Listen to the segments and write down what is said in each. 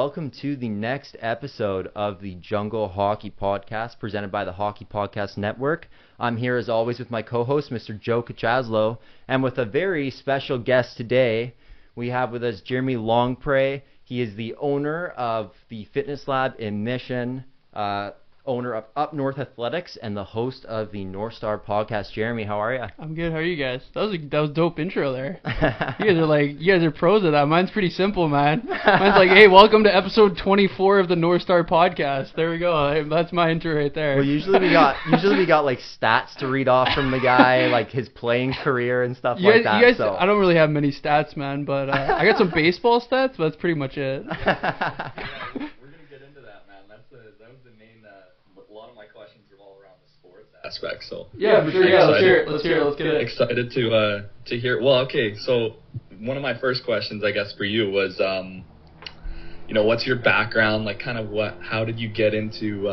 Welcome to the next episode of the Jungle Hockey Podcast presented by the Hockey Podcast Network. I'm here as always with my co-host, Mr. Joe Kuchaslo, and with a very special guest today. We have with us Jereymi Longpre. He is the owner of the Fitness Lab in Mission, owner of Up North Athletics, and the host of the Northstar podcast. Jereymi, how are you? I'm good. How are you guys? That was dope intro there. You guys are pros at that. Mine's pretty simple, man. Mine's like, hey, welcome to episode 24 of the Northstar podcast. There we go. That's my intro right there. Well, usually we got like stats to read off from the guy, like his playing career and stuff like that. You guys, I don't really have many stats, man, but I got some baseball stats, but that's pretty much it. Aspect, so for sure. Let's hear it. Let's get it. Excited to hear. Well, okay, so one of my first questions, I guess, for you was, what's your background? Like, kind of how did you get into,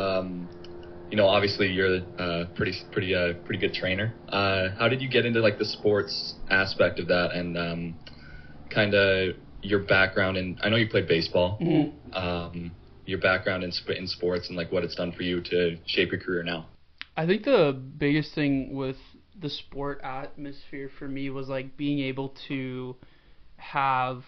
obviously you're a pretty good trainer. How did you get into like the sports aspect of that, and kind of your background in? I know you played baseball. Mm-hmm. Your background in sports and like what it's done for you to shape your career now. I think the biggest thing with the sport atmosphere for me was like being able to have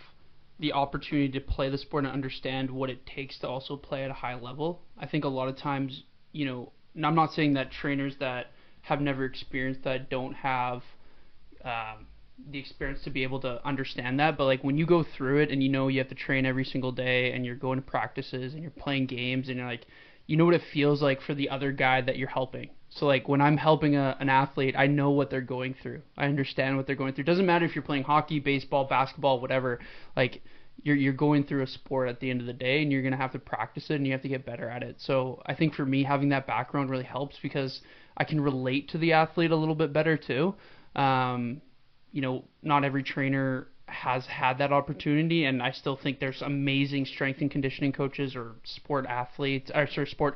the opportunity to play the sport and understand what it takes to also play at a high level. I think a lot of times, and I'm not saying that trainers that have never experienced that don't have the experience to be able to understand that, but like when you go through it and you have to train every single day and you're going to practices and you're playing games and you're like, you know what it feels like for the other guy that you're helping. So like when I'm helping an athlete, I know what they're going through. I understand what they're going through. It doesn't matter if you're playing hockey, baseball, basketball, whatever. Like you're going through a sport at the end of the day, and you're going to have to practice it and you have to get better at it. So I think for me, having that background really helps because I can relate to the athlete a little bit better too. Not every trainer has had that opportunity, and I still think there's amazing strength and conditioning coaches or sport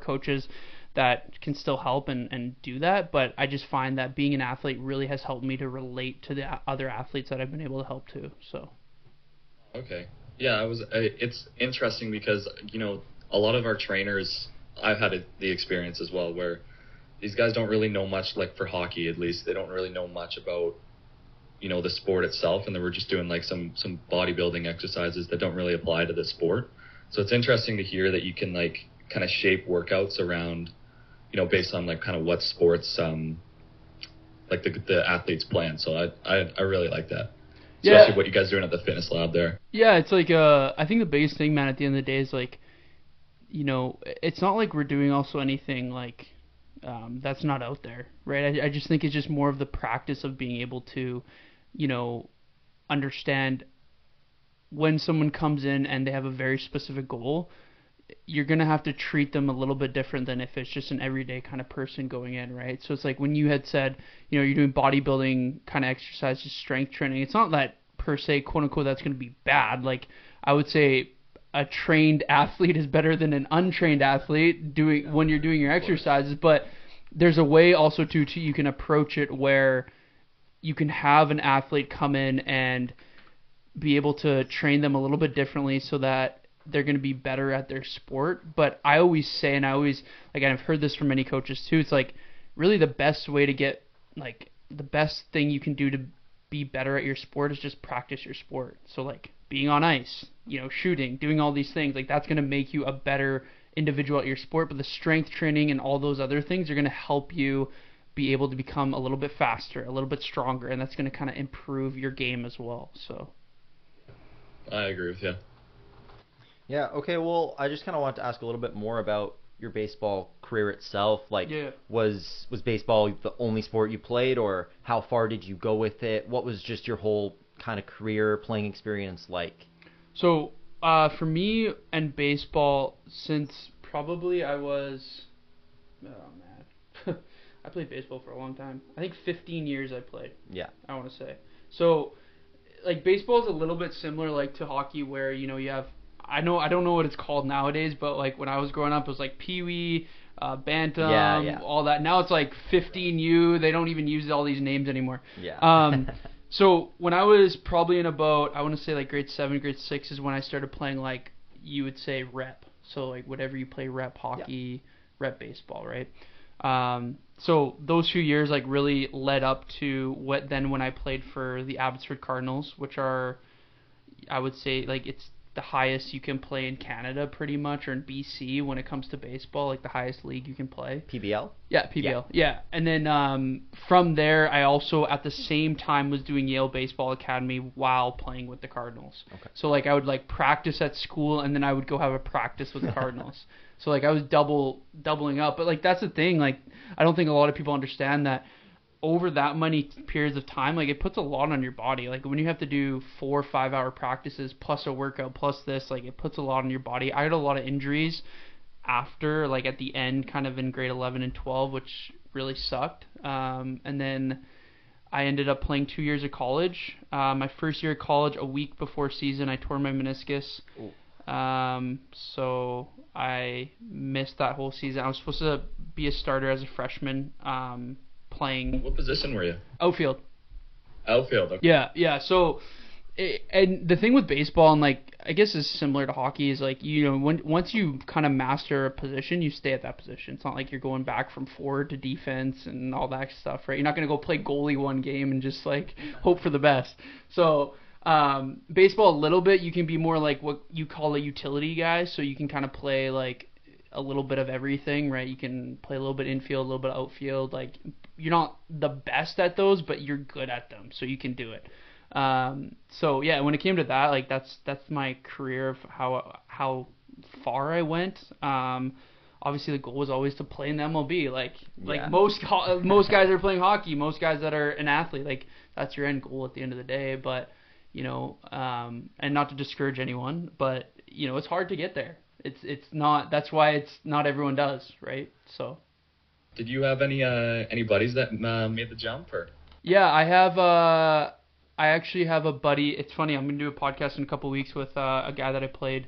coaches that can still help and do that, but I just find that being an athlete really has helped me to relate to the other athletes that I've been able to help too. So okay, yeah, it's interesting because a lot of our trainers, I've had the experience as well, where these guys don't really know much, like for hockey at least, they don't really know much about the sport itself, and then we're just doing like some bodybuilding exercises that don't really apply to the sport. So it's interesting to hear that you can like kind of shape workouts around based on like kind of what sports like the athletes playing. So I really like that, especially what you guys are doing at the fitness lab there. Yeah, it's like I think the biggest thing, man, at the end of the day is like it's not like we're doing also anything like that's not out there, right? I just think it's just more of the practice of being able to understand when someone comes in and they have a very specific goal. You're going to have to treat them a little bit different than if it's just an everyday kind of person going in, right? So it's like when you had said, you're doing bodybuilding kind of exercises, strength training, it's not that per se, quote unquote, that's going to be bad. Like I would say a trained athlete is better than an untrained athlete when you're doing your exercises, but there's a way also to you can approach it where you can have an athlete come in and be able to train them a little bit differently so that they're going to be better at their sport. But I always say, and I've heard this from many coaches too, it's like really the best way to get, like the best thing you can do to be better at your sport is just practice your sport. So like being on ice, shooting, doing all these things, like that's going to make you a better individual at your sport. But the strength training and all those other things are going to help you be able to become a little bit faster, a little bit stronger, and that's going to kind of improve your game as well. So I agree with you. Yeah, okay, well, I just kind of want to ask a little bit more about your baseball career itself. Like, was baseball the only sport you played, or how far did you go with it? What was just your whole kind of career playing experience like? So, for me and baseball, since probably I was, I played baseball for a long time. I think 15 years I played. Yeah. I want to say. So, like, baseball is a little bit similar, like, to hockey where, you have, I don't know what it's called nowadays, but, like, when I was growing up, it was, like, Pee-wee, Bantam, all that. Now it's, like, 15U. They don't even use all these names anymore. Yeah. So, when I was probably in about, I want to say, like, grade 7, grade 6 is when I started playing, like, you would say rep. So like whatever you play, rep hockey, rep baseball, right? So those few years like really led up to when I played for the Abbotsford Cardinals, which are, I would say, like it's the highest you can play in Canada pretty much, or in BC when it comes to baseball, like the highest league you can play. PBL? Yeah, PBL. Yeah. And then from there, I also at the same time was doing Yale Baseball Academy while playing with the Cardinals. Okay. So like I would like practice at school, and then I would go have a practice with the Cardinals. So like I was doubling up. But like that's the thing, like I don't think a lot of people understand that over that many periods of time, like it puts a lot on your body. Like when you have to do 4 or 5 hour practices plus a workout plus this, like it puts a lot on your body. I had a lot of injuries after, like at the end, kind of in grade 11 and 12, which really sucked. And then I ended up playing 2 years of college. My first year of college, a week before season, I tore my meniscus. So I missed that whole season. I was supposed to be a starter as a freshman, playing. What position were you? Outfield. Outfield. Okay. Yeah. So, and the thing with baseball, and like I guess is similar to hockey, is like once you kind of master a position, you stay at that position. It's not like you're going back from forward to defense and all that stuff, right? You're not gonna go play goalie one game and just like hope for the best. So. Baseball a little bit, you can be more like what you call a utility guy, so you can kind of play like a little bit of everything, right? You can play a little bit infield, a little bit outfield. Like you're not the best at those, but you're good at them, so you can do it. So yeah, when it came to that, like that's my career of how far I went. Obviously the goal was always to play in the MLB. Like most guys are playing hockey, most guys that are an athlete, like that's your end goal at the end of the day. But and not to discourage anyone, but it's hard to get there. It's not. That's why it's not everyone does, right? So. Did you have any buddies that made the jump, or? Yeah, I have. I actually have a buddy. It's funny. I'm gonna do a podcast in a couple weeks with a guy that I played.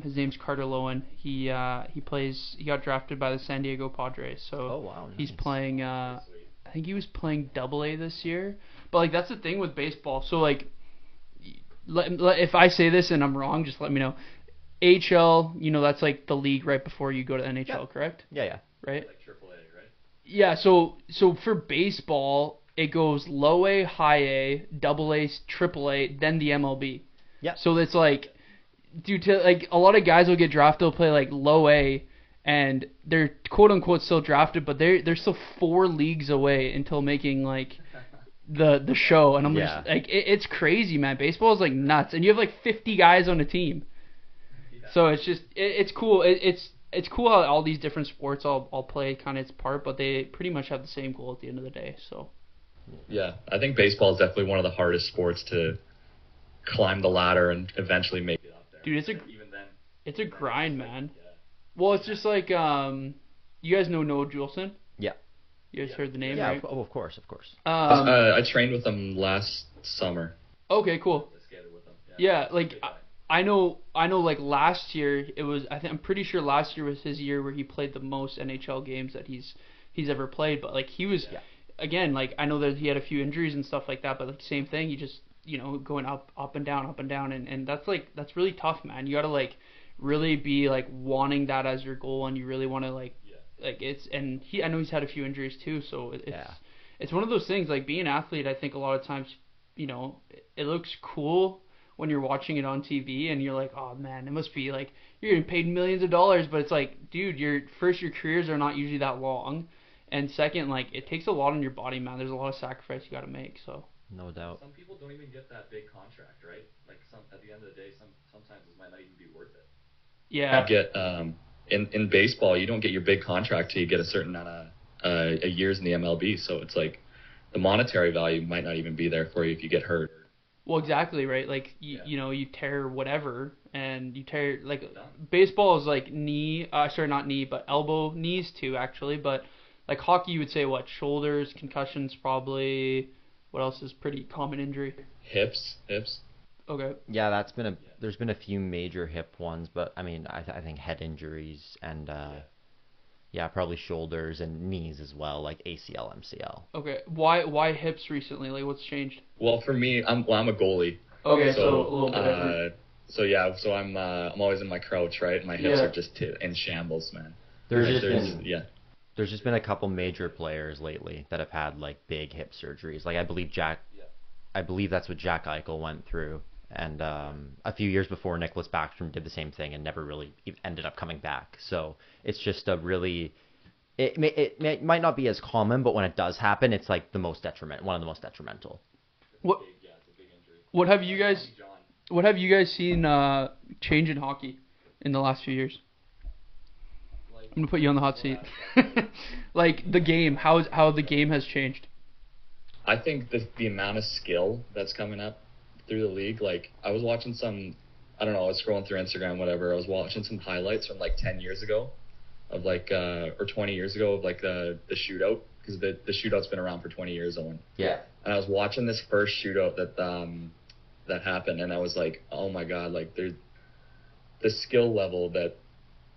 His name's Carter Lowen. He got drafted by the San Diego Padres. So. Oh wow. Nice. He's playing. I think he was playing Double-A this year. But like that's the thing with baseball. So like. If I say this and I'm wrong, just let me know. HL, that's like the league right before you go to NHL, correct? Yeah. Right? Like AAA, right? Yeah, so for baseball, it goes low A, high A, Double-A, Triple-A, then the MLB. Yeah. So it's like, like a lot of guys will get drafted, they'll play like low A, and they're quote unquote still drafted, but they're still 4 leagues away until making like the show, and I'm just like it's crazy, man. Baseball is like nuts, and you have like 50 guys on a team. So it's just it's cool. It's cool how all these different sports all play kind of its part, but they pretty much have the same goal at the end of the day. So yeah, I think baseball is definitely one of the hardest sports to climb the ladder and eventually make it up there. Dude, it's a grind, man. Yeah. Well, it's just like you guys know Noah Juleson? Yeah. You guys heard the name, yeah, right? Oh, of course. I trained with him last summer. Okay, cool. I skated with him. Yeah, like I know. Like last year, it was. I'm pretty sure last year was his year where he played the most NHL games that he's ever played. But like he was, again, like I know that he had a few injuries and stuff like that. But like same thing, he just going up and down, and that's really tough, man. You gotta like really be like wanting that as your goal, and you really want to like it's. And I know he's had a few injuries too, so it's one of those things. Like being an athlete, I think a lot of times, it looks cool when you're watching it on TV and you're like, oh man, it must be like you're getting paid millions of dollars, but it's like, dude, your careers are not usually that long, and second, like it takes a lot on your body, man. There's a lot of sacrifice you got to make. So no doubt. Some people don't even get that big contract, right? Like at the end of the day, sometimes it might not even be worth it. Yeah. You get in baseball, you don't get your big contract till you get a certain amount of years in the MLB. So it's like the monetary value might not even be there for you if you get hurt. Well, exactly, right? Like, you tear whatever, and you tear, like, baseball is like not knee, but elbow, knees too, actually, but, like, hockey, you would say, what, shoulders, concussions, probably, what else is pretty common injury? Hips. Okay. Yeah, there's been a few major hip ones, but, I mean, I think head injuries and, probably shoulders and knees as well, like ACL, MCL. Okay. Why hips recently? Like, what's changed? Well, for me, I'm a goalie. Okay, so a little bit different. So I'm always in my crouch, right? My hips are just in shambles, man. There's just been a couple major players lately that have had like big hip surgeries. Like I believe that's what Jack Eichel went through, and a few years before Nicholas Backstrom did the same thing and never really ended up coming back. So it's just a really it might not be as common, but when it does happen, it's like one of the most detrimental. What have you guys seen change in hockey in the last few years? I'm gonna put you on the hot seat. Like the game, how the game has changed. I think the amount of skill that's coming up through the league. Like I was watching I was scrolling through Instagram, whatever. I was watching some highlights from like 10 years ago, of like or 20 years ago of like the shootout, because the shootout's been around for 20 years, Owen. Yeah. And I was watching this first shootout that happened, and I was like, oh my god, like the skill level that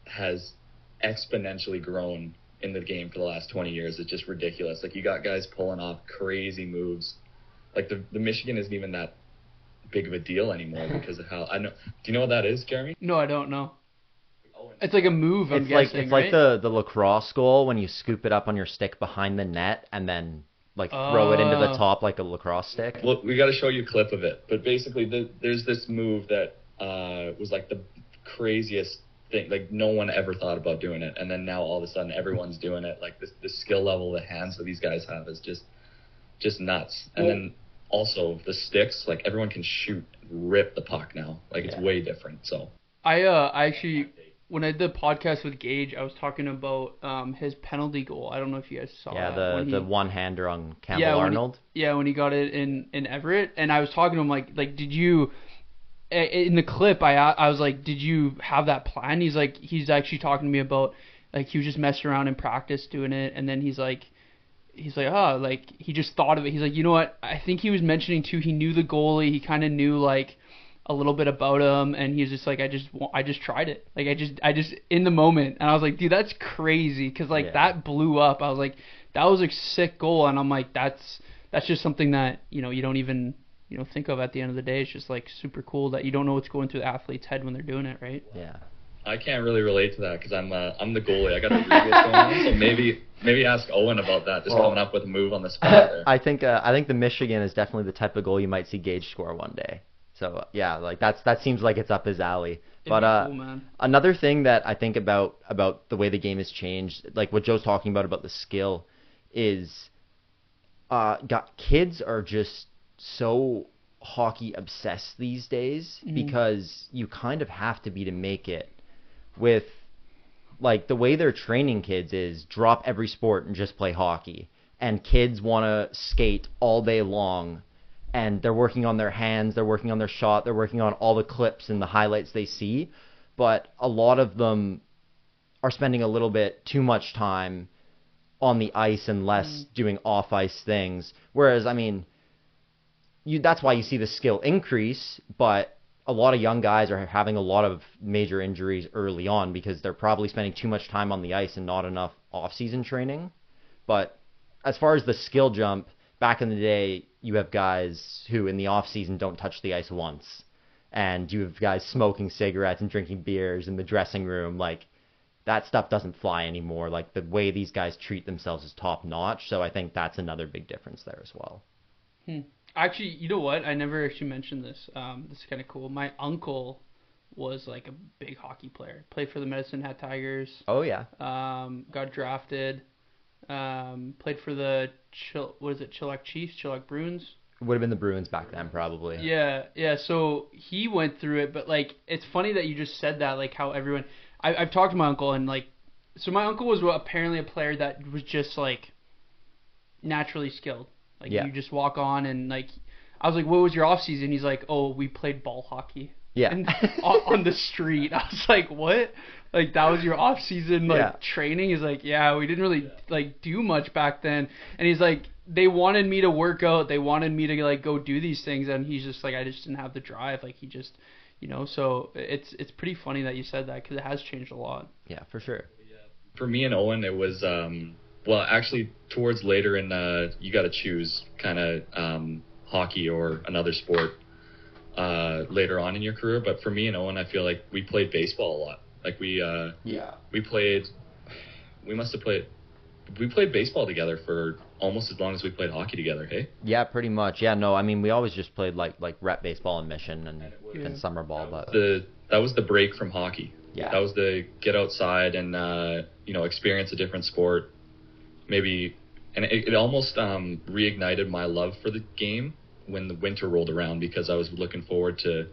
has exponentially grown in the game for the last 20 years is just ridiculous. Like you got guys pulling off crazy moves. Like the Michigan isn't even that big of a deal anymore because of how I know. Do you know what that is, Jeremy? No, I don't know. It's like a move. I'm guessing, it's like the lacrosse goal when you scoop it up on your stick behind the net and then like throw it into the top like a lacrosse stick. Well, we got to show you a clip of it. But basically, there's this move that was like the craziest thing. Like no one ever thought about doing it, and then now all of a sudden everyone's doing it. Like the skill level, the hands that these guys have is just nuts. And then also the sticks, like everyone can shoot, rip the puck now. Like it's way different. So I actually, when I did the podcast with Gage, I was talking about his penalty goal. I don't know if you guys saw that. Yeah, the one-hander on Campbell Arnold. When he got it in Everett, and I was talking to him like did you, in the clip I was like, did you have that plan? He's actually talking to me about like he was just messing around in practice doing it, and then he's like like he just thought of it. He's like, you know what? I think he was mentioning too. He knew the goalie. He kind of knew like a little bit about him, and he's just like, I just tried it. Like I just in the moment, and I was like, dude, that's crazy, because like that blew up. I was like, that was a sick goal, and I'm like, that's just something that you don't even think of at the end of the day. It's just like super cool that you don't know what's going through the athlete's head when they're doing it, right? Yeah. I can't really relate to that because I'm the goalie. I got a rebus going on, so maybe ask Owen about that. Just coming up with a move on the spot there. I think the Michigan is definitely the type of goal you might see Gage score one day. So yeah, like that seems like it's up his alley. But cool, man. Another thing that I think about the way the game has changed, like what Joe's talking about the skill, is kids are just so hockey obsessed these days because you kind of have to be to make it. With like the way they're training kids is drop every sport and just play hockey, and kids want to skate all day long, and they're working on their hands, they're working on their shot, they're working on all the clips and the highlights they see, but a lot of them are spending a little bit too much time on the ice and less doing off ice things. Whereas I mean, that's why you see the skill increase, but a lot of young guys are having a lot of major injuries early on because they're probably spending too much time on the ice and not enough off-season training. But as far as the skill jump, back in the day, you have guys who in the off-season don't touch the ice once. And you have guys smoking cigarettes and drinking beers in the dressing room. Like, that stuff doesn't fly anymore. Like, the way these guys treat themselves is top-notch. So I think that's another big difference there as well. Actually, you know what? I never actually mentioned this. This is kind of cool. My uncle was like a big hockey player. Played for the Medicine Hat Tigers. Oh, yeah. Got drafted. Played for the Chilliwack Chiefs, Chilliwack Bruins. It would have been the Bruins back then, probably. Yeah. So he went through it, but like it's funny that you just said that. Like how everyone, I've talked to my uncle, and like, so my uncle was apparently a player that was just like naturally skilled. Like you just walk on, and like I was like, what was your off season? He's like, oh, we played ball hockey. Yeah. And on the street. I was like, what? Like that was your off season training? He's like, yeah, we didn't really like do much back then. And he's like, they wanted me to work out, they wanted me to like go do these things, and he's just like, I just didn't have the drive. Like he just, so it's pretty funny that you said that because it has changed a lot. Yeah, for sure. For me and Owen, it was well, actually, towards later in you got to choose kind of hockey or another sport. later on in your career. But for me and Owen, I feel like we played baseball a lot. Like we played baseball together for almost as long as we played hockey together. Hey. Yeah, pretty much. Yeah, no, I mean we always just played like rep baseball in Mission and summer ball, but that was the break from hockey. Yeah. That was the get outside and experience a different sport. Maybe, and it almost reignited my love for the game when the winter rolled around, because I was looking forward to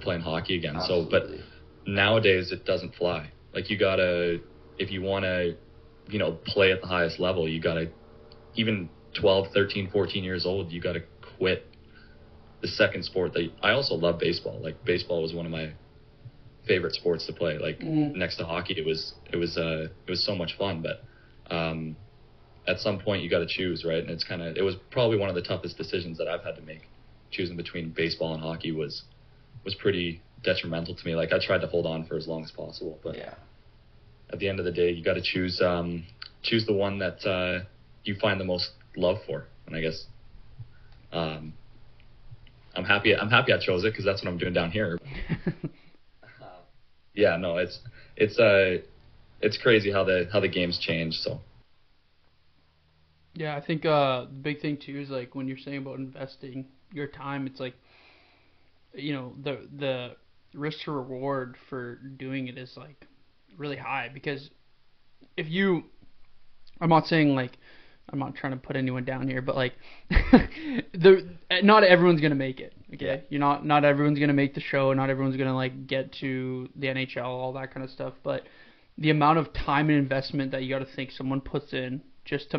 playing hockey again. Absolutely. So, but nowadays it doesn't fly. Like you gotta, if you want to, play at the highest level, you gotta, even 12, 13, 14 years old, you gotta quit the second sport that I also love baseball. Like baseball was one of my favorite sports to play. Like next to hockey, it was so much fun. But at some point you got to choose, right? And it was probably one of the toughest decisions that I've had to make. Choosing between baseball and hockey was pretty detrimental to me. Like I tried to hold on for as long as possible, but at the end of the day, you got to choose the one that you find the most love for. And I guess I'm happy I chose it, because that's what I'm doing down here. Yeah, no, it's crazy how the game's changed. So. Yeah, I think the big thing too is like when you're saying about investing your time, it's like, the risk to reward for doing it is like really high, because I'm not saying like, I'm not trying to put anyone down here, but like not everyone's gonna make it. Okay, not everyone's gonna make the show. Not everyone's gonna like get to the NHL, all that kind of stuff. But the amount of time and investment that you got to think someone puts in just to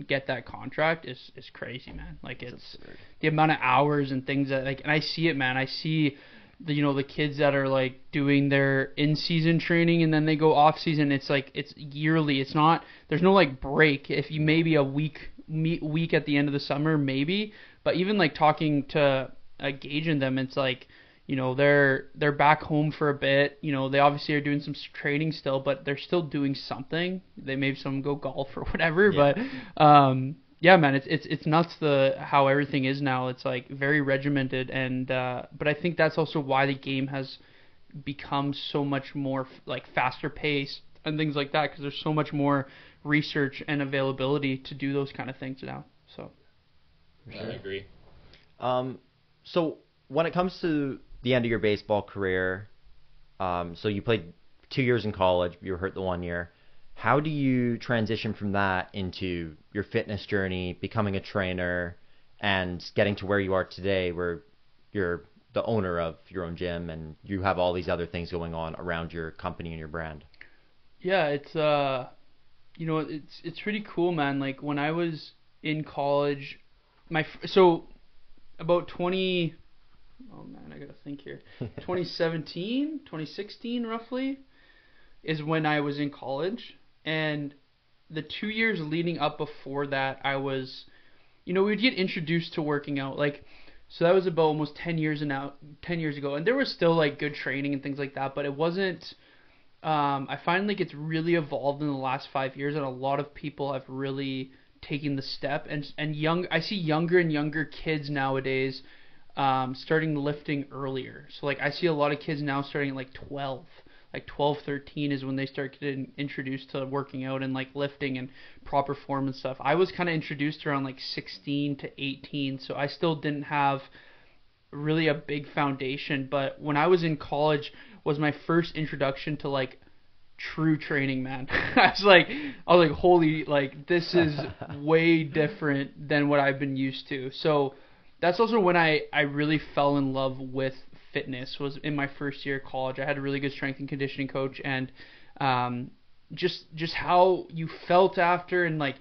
get that contract is crazy, man. Like it's the amount of hours and things that and I see it, man. I see the kids that are like doing their in-season training and then they go off-season. It's like it's yearly. It's not. There's no like break. If you maybe a week at the end of the summer, maybe. But even like talking to gauging them, it's like they're back home for a bit. They obviously are doing some training still, but they're still doing something. They maybe some go golf or whatever. Yeah. But yeah, man, it's nuts how everything is now. It's like very regimented, and but I think that's also why the game has become so much more like faster paced and things like that, because there's so much more research and availability to do those kind of things now. So I agree. So when it comes to the end of your baseball career, so you played 2 years in college, you were hurt the 1 year. How do you transition from that into your fitness journey, becoming a trainer, and getting to where you are today, where you're the owner of your own gym and you have all these other things going on around your company and your brand? Yeah, it's it's pretty cool, man. Like when I was in college, about 20. Oh man, I gotta think here. 2017, 2016, roughly, is when I was in college. And the 2 years leading up before that, I was, we'd get introduced to working out. Like, so that was about almost 10 years ago. And there was still like good training and things like that, but it wasn't. I find like it's really evolved in the last 5 years, and a lot of people have really taken the step. And I see younger and younger kids nowadays starting lifting earlier. So like I see a lot of kids now starting at like 12. Like 12, 13 is when they start getting introduced to working out and like lifting and proper form and stuff. I was kind of introduced around like 16 to 18, so I still didn't have really a big foundation. But when I was in college was my first introduction to like true training, man. I was like, holy, like this is way different than what I've been used to. So that's also when I really fell in love with fitness, was in my first year of college. I had a really good strength and conditioning coach, and just how you felt after, and like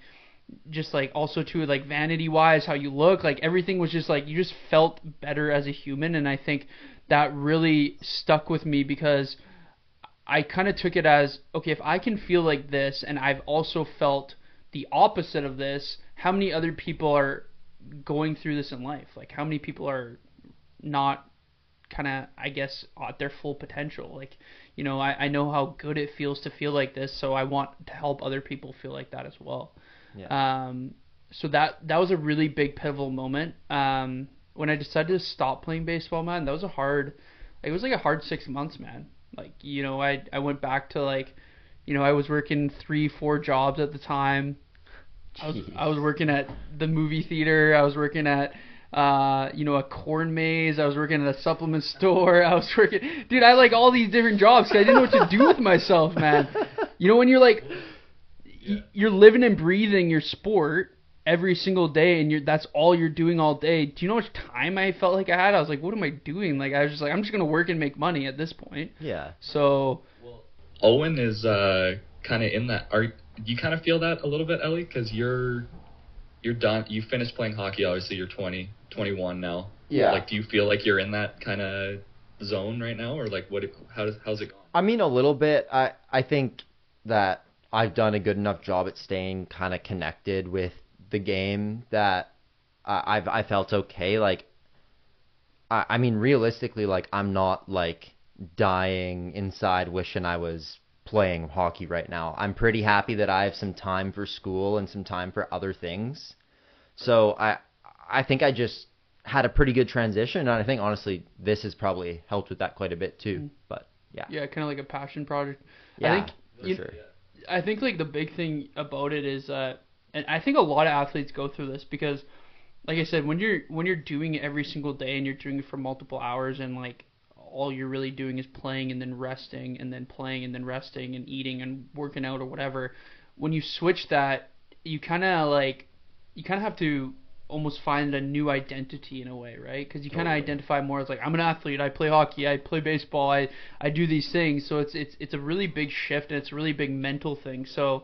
just like also too like vanity wise how you look, like everything was just like you just felt better as a human. And I think that really stuck with me, because I kind of took it as, okay, if I can feel like this and I've also felt the opposite of this, how many other people are going through this in life? Like how many people are not kind of, I guess, at their full potential? Like, I know how good it feels to feel like this, so I want to help other people feel like that as well. Yeah. So that was a really big pivotal moment. when I decided to stop playing baseball, man, that was it was like a hard 6 months, man. Like, I went back to like, I was working 3-4 jobs at the time. I was working at the movie theater. I was working at, a corn maze. I was working at a supplement store. I was working, dude, I like all these different jobs because I didn't know what to do with myself, man. When you're like, you're living and breathing your sport every single day, and that's all you're doing all day. Do you know how much time I felt like I had? I was like, what am I doing? Like, I was just like, I'm just gonna work and make money at this point. Yeah. So. Well, Owen is kind of in that. You kind of feel that a little bit, Ellie, because you're done. You finished playing hockey. Obviously, you're 20, 21 now. Yeah. Like, do you feel like you're in that kind of zone right now, or like how's it going? I mean, a little bit. I think that I've done a good enough job at staying kind of connected with the game that I felt okay. Like, I mean, realistically, like, I'm not like dying inside wishing I was playing hockey right now. I'm pretty happy that I have some time for school and some time for other things. So I think I just had a pretty good transition, and I think honestly this has probably helped with that quite a bit too. But yeah. Yeah, kind of like a passion project. Yeah, I think like the big thing about it is and I think a lot of athletes go through this because, like I said, when you're doing it every single day and you're doing it for multiple hours and like all you're really doing is playing and then resting and then playing and then resting and eating and working out or whatever, when you switch that, you kind of have to almost find a new identity in a way, right? Because you kind of identify more as like, I'm an athlete, I play hockey, I play baseball, I do these things. So it's a really big shift, and it's a really big mental thing. So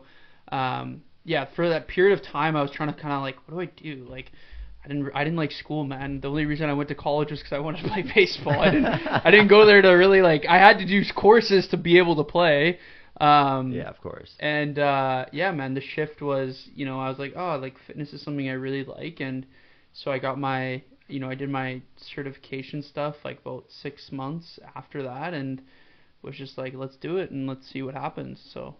yeah, for that period of time, I was trying to kind of like, what do I do? Like, I didn't like school, man. The only reason I went to college was because I wanted to play baseball. I didn't go there to really like. I had to do courses to be able to play. Yeah, of course. And yeah, man, the shift was, I was like, oh, like fitness is something I really like, and so I got my, I did my certification stuff like about 6 months after that, and was just like, let's do it and let's see what happens. So,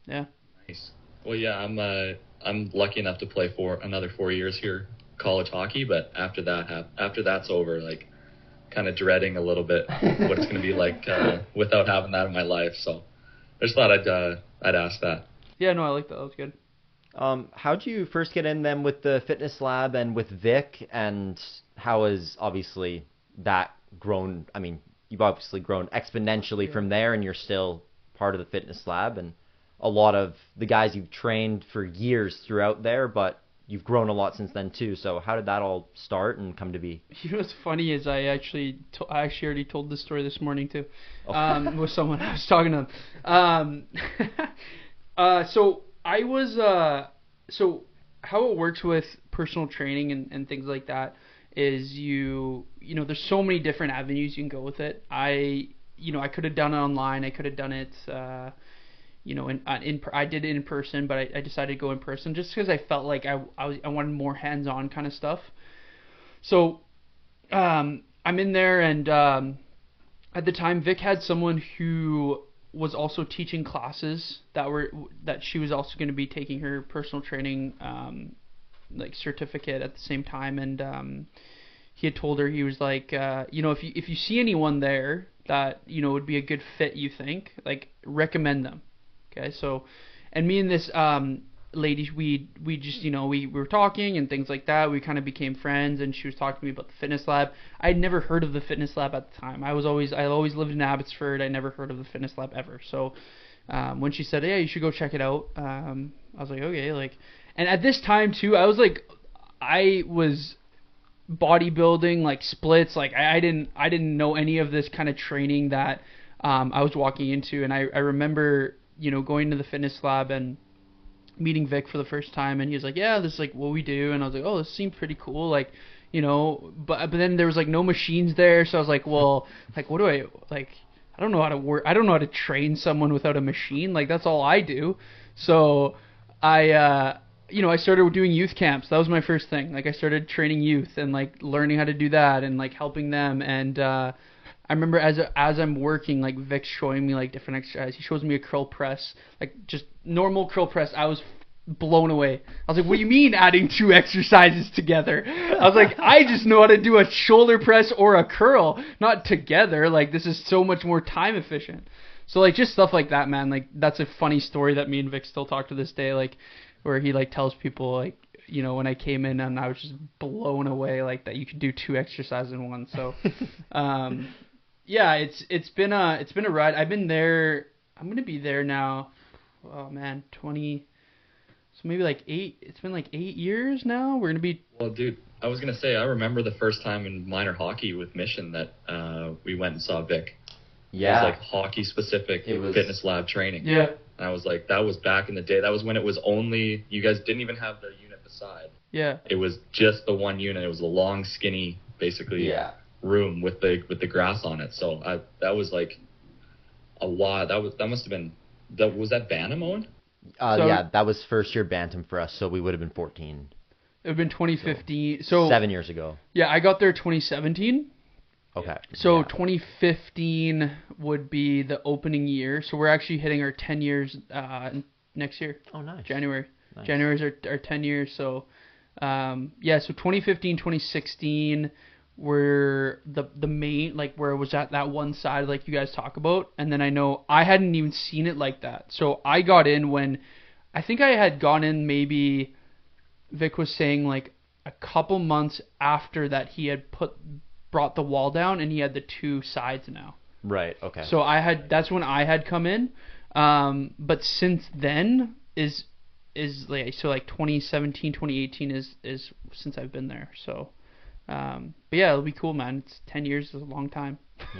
yeah. Nice. Well, yeah, I'm lucky enough to play for another 4 years here, college hockey, but after that's over, like, kind of dreading a little bit what it's going to be like without having that in my life. So I just thought I'd ask that. Yeah, no, I like that. That was good. How'd you first get in then with the fitness lab and with Vic, and how has obviously that grown? I mean, you've obviously grown exponentially from there, and you're still part of the fitness lab, and a lot of the guys you've trained for years throughout there, but you've grown a lot since then too. So how did that all start and come to be? You know what's funny is I actually already told this story this morning too, with someone I was talking to. So I was so how it works with personal training and things like that is there's so many different avenues you can go with it. I could have done it online. I could have done it. I did it in person, but I decided to go in person just because I felt like I wanted more hands-on kind of stuff. So I'm in there, and at the time Vic had someone who was also teaching classes that she was also going to be taking her personal training like certificate at the same time, and he had told her, he was like, if you see anyone there that would be a good fit, you think, like, recommend them. Okay, so, and me and this lady, we just, we were talking and things like that. We kind of became friends, and she was talking to me about the fitness lab. I had never heard of the fitness lab at the time. I always lived in Abbotsford. I never heard of the fitness lab ever. So, when she said, yeah, you should go check it out, I was like, okay, like, and at this time too, I was bodybuilding, like splits, like I didn't know any of this kind of training that I was walking into, and I remember going to the fitness lab and meeting Vic for the first time, and he was like, yeah, this is like what we do, and I was like, oh, this seemed pretty cool, like, but then there was like no machines there, so I was like, well, like, what do I, like, I don't know how to work, I don't know how to train someone without a machine, like, that's all I do. So I started doing youth camps. That was my first thing. Like, I started training youth and like learning how to do that and like helping them, and I remember as I'm working, like, Vic's showing me like different exercises. He shows me a curl press, like just normal curl press. I was blown away. I was like, what do you mean adding 2 exercises together? I was like, I just know how to do a shoulder press or a curl, not together. Like, this is so much more time efficient. So, like, just stuff like that, man. Like, that's a funny story that me and Vic still talk to this day, like, where he, like, tells people, like, you know, when I came in and I was just blown away, like, that you could do 2 exercises in one. So, yeah, it's been a ride. I've been there. I'm going to be there now. Oh, man, 20... So maybe like 8, it's been like 8 years now. We're going to be... Well, dude, I was going to say, I remember the first time in minor hockey with Mission that we went and saw Vic. Yeah. It was like hockey-specific fitness lab training. Yeah. And I was like, that was back in the day. That was when it was only, you guys didn't even have the unit beside. Yeah. It was just the one unit. It was a long, skinny, basically, room with the grass on it. So that was like a while. That must have been, was that Bantam, Owen? Yeah, that was first year Bantam for us, so we would have been 14. It would have been 2015. So 7 years ago. Yeah, I got there 2017. Okay. So 2015 would be the opening year. So we're actually hitting our 10 years next year. Oh, nice. January. Nice. January is our 10 years. So, yeah, so 2015, 2016 were the main, like, where it was at that one side, like you guys talk about. And then I know I hadn't even seen it like that. So I got in when, I think I had gone in maybe, Vic was saying, like, a couple months after that he had brought the wall down and he had the 2 sides now. Right, okay. So that's when I had come in. But since then is like, so like 2017, 2018 is since I've been there. So, but yeah, it'll be cool, man. It's 10 years is a long time.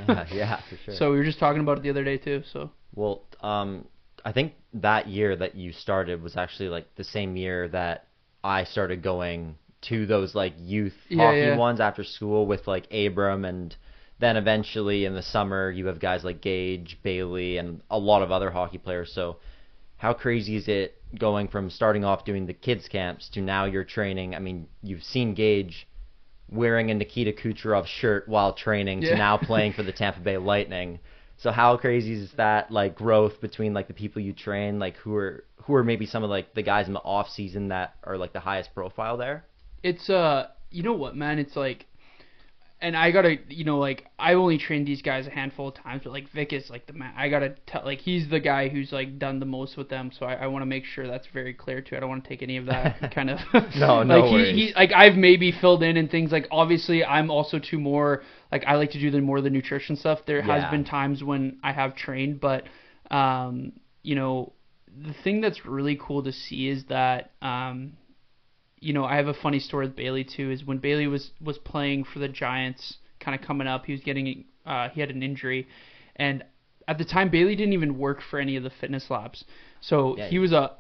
Yeah, for sure. So we were just talking about it the other day too. So. Well, I think that year that you started was actually like the same year that I started going to those like youth hockey ones after school with like Abram, and then eventually in the summer you have guys like Gage, Bailey, and a lot of other hockey players. So how crazy is it going from starting off doing the kids camps to now you're training? I mean, you've seen Gage wearing a Nikita Kucherov shirt while training to now playing for the Tampa Bay Lightning. So how crazy is that, like, growth between like the people you train, like who are maybe some of like the guys in the off season that are like the highest profile there? It's you know what, man, it's like, and I gotta, you know, like, I've only trained these guys a handful of times, but like Vic is like the man. I gotta tell, like, he's the guy who's like done the most with them, so I want to make sure that's very clear too. I don't want to take any of that kind of no like worries. he like, I've maybe filled in and things, like, obviously I'm also too more like, I like to do the nutrition stuff. There has been times when I have trained, but you know, the thing that's really cool to see is that you know, I have a funny story with Bailey too, is when Bailey was playing for the Giants, kind of coming up, he was getting he had an injury, and at the time Bailey didn't even work for any of the fitness labs. So he was a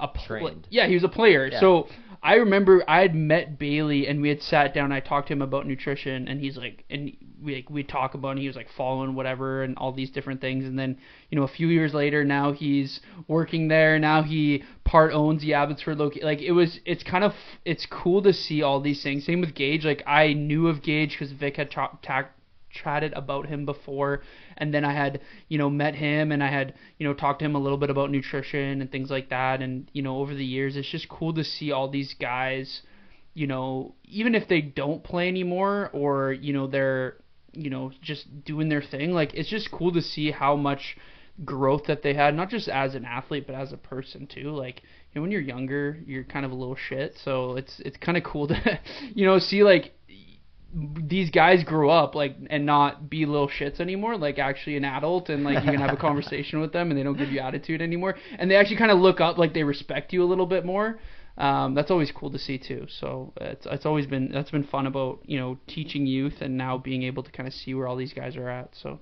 he was a player. Yeah. So I remember I had met Bailey and we had sat down. I talked to him about nutrition, and he's like, and we talk about it, and he was like following whatever and all these different things. And then, you know, a few years later, now he's working there. Now he part owns the Abbotsford location. Like, it's cool to see all these things. Same with Gage. Like, I knew of Gage because Vic had chatted about him before, and then I had, you know, met him, and I had, you know, talked to him a little bit about nutrition and things like that. And, you know, over the years, it's just cool to see all these guys, you know, even if they don't play anymore, or, you know, they're, you know, just doing their thing. Like, it's just cool to see how much growth that they had, not just as an athlete, but as a person too. Like, you know, when you're younger, you're kind of a little shit, so it's kind of cool to, you know, see, like, these guys grow up, like, and not be little shits anymore, like actually an adult, and like you can have a conversation with them and they don't give you attitude anymore, and they actually kind of look up, like they respect you a little bit more. That's always cool to see too. So that's been fun about, you know, teaching youth and now being able to kind of see where all these guys are at. So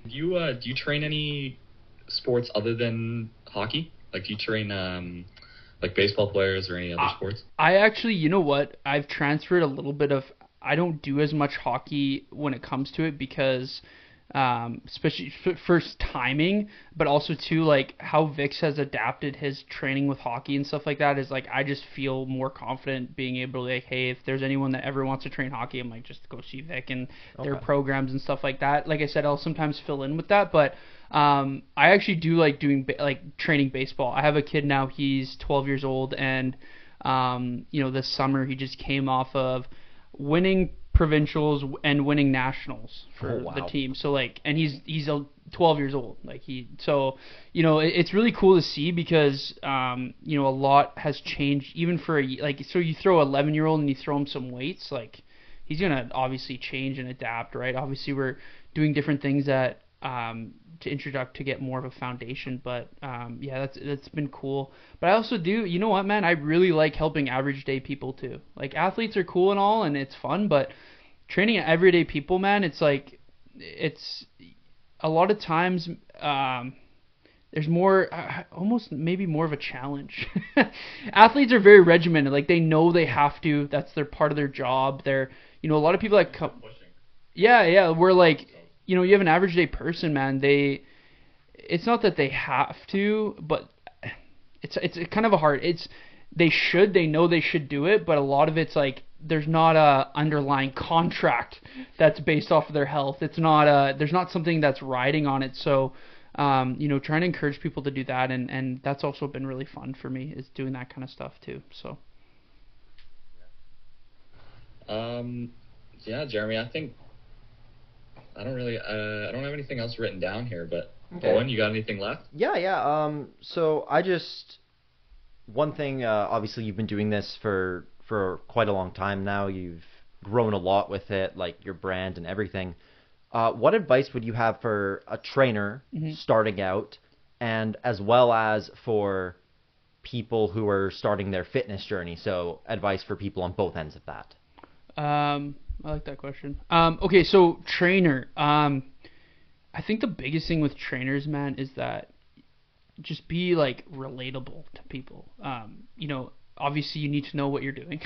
do you train any sports other than hockey? Like, do you train like baseball players or any other sports? I actually, you know what? I've transferred a little bit of, I don't do as much hockey when it comes to it, because especially first timing, but also too like how Vix has adapted his training with hockey and stuff like that is like I just feel more confident being able to like, hey, if there's anyone that ever wants to train hockey, I'm like just go see Vic and their programs and stuff like that. Like I said, I'll sometimes fill in with that, but I actually do like doing like training baseball. I have a kid now, he's 12 years old, and this summer he just came off of winning provincials and winning nationals for the team. So like, and he's 12 years old. Like it's really cool to see because a lot has changed even for so you throw 11-year-old and you throw him some weights, like he's gonna obviously change and adapt, right? Obviously we're doing different things that to introduce to get more of a foundation, but that's been cool. But I also do, you know what, man, I really like helping average day people too. Like athletes are cool and all and it's fun, but training everyday people, man, it's like it's a lot of times there's more almost maybe more of a challenge. Athletes are very regimented, like they know they have to, that's their part of their job. They're a lot of people that come we're like, you have an average day person, man, it's not that they have to, but it's kind of a hard, they know they should do it, but a lot of it's like there's not a underlying contract that's based off of their health. It's not there's not something that's riding on it. So trying to encourage people to do that, and that's also been really fun for me, is doing that kind of stuff too. So Jeremy, I think I don't have anything else written down here, but Owen, you got anything left? So I just, one thing, obviously you've been doing this for quite a long time now. You've grown a lot with it, like your brand and everything. What advice would you have for a trainer starting out, and as well as for people who are starting their fitness journey? So advice for people on both ends of that. I like that question. Okay, so trainer. I think the biggest thing with trainers, man, is that just be like relatable to people. Obviously you need to know what you're doing.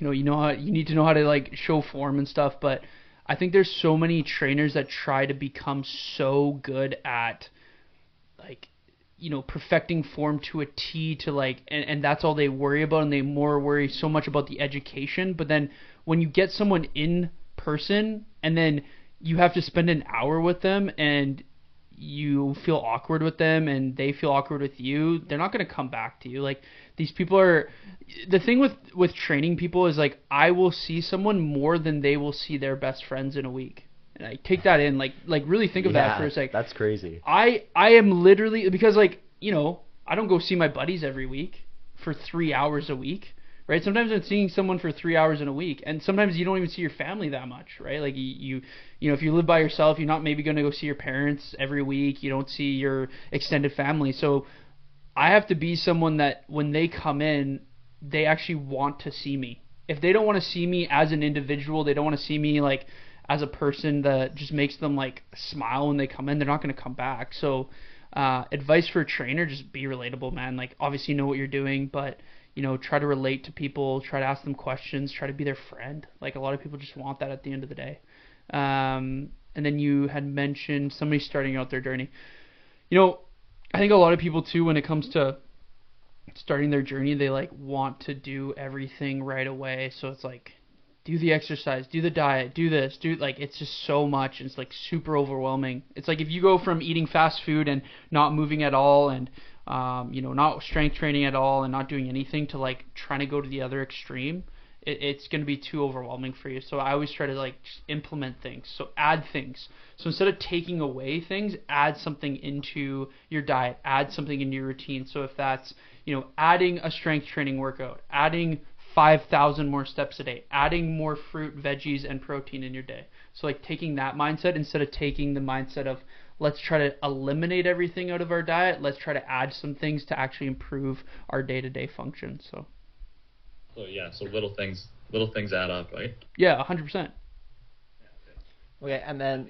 you need to know how to like show form and stuff, but I think there's so many trainers that try to become so good at like, perfecting form to a T, to like, and that's all they worry about, and they more worry so much about the education. But then when you get someone in person and then you have to spend an hour with them and you feel awkward with them and they feel awkward with you, they're not going to come back to you. Like, these people are, the thing with training people is like, I will see someone more than they will see their best friends in a week. And I take that in, like really think of that for a sec. That's crazy. I am literally, because like, I don't go see my buddies every week for 3 hours a week, right? Sometimes I'm seeing someone for 3 hours in a week, and sometimes you don't even see your family that much, right? Like you if you live by yourself, you're not maybe going to go see your parents every week. You don't see your extended family. So I have to be someone that when they come in, they actually want to see me. If they don't want to see me as an individual, they don't want to see me like as a person that just makes them like smile when they come in, they're not going to come back. So advice for a trainer, just be relatable, man. Like, obviously know what you're doing, but try to relate to people, try to ask them questions, try to be their friend. Like, a lot of people just want that at the end of the day. And then you had mentioned somebody starting out their journey. I think a lot of people too, when it comes to starting their journey, they like want to do everything right away. So it's like, do the exercise, do the diet, do this, like, it's just so much. It's like super overwhelming. It's like if you go from eating fast food and not moving at all and not strength training at all and not doing anything to like trying to go to the other extreme, it's going to be too overwhelming for you. So I always try to like just implement things. So add things. So instead of taking away things, add something into your diet, add something into your routine. So if that's, adding a strength training workout, adding 5,000 more steps a day, adding more fruit, veggies, and protein in your day. So like taking that mindset instead of taking the mindset of let's try to eliminate everything out of our diet, let's try to add some things to actually improve our day-to-day function. So little things add up, right? Yeah, 100%. Okay, and then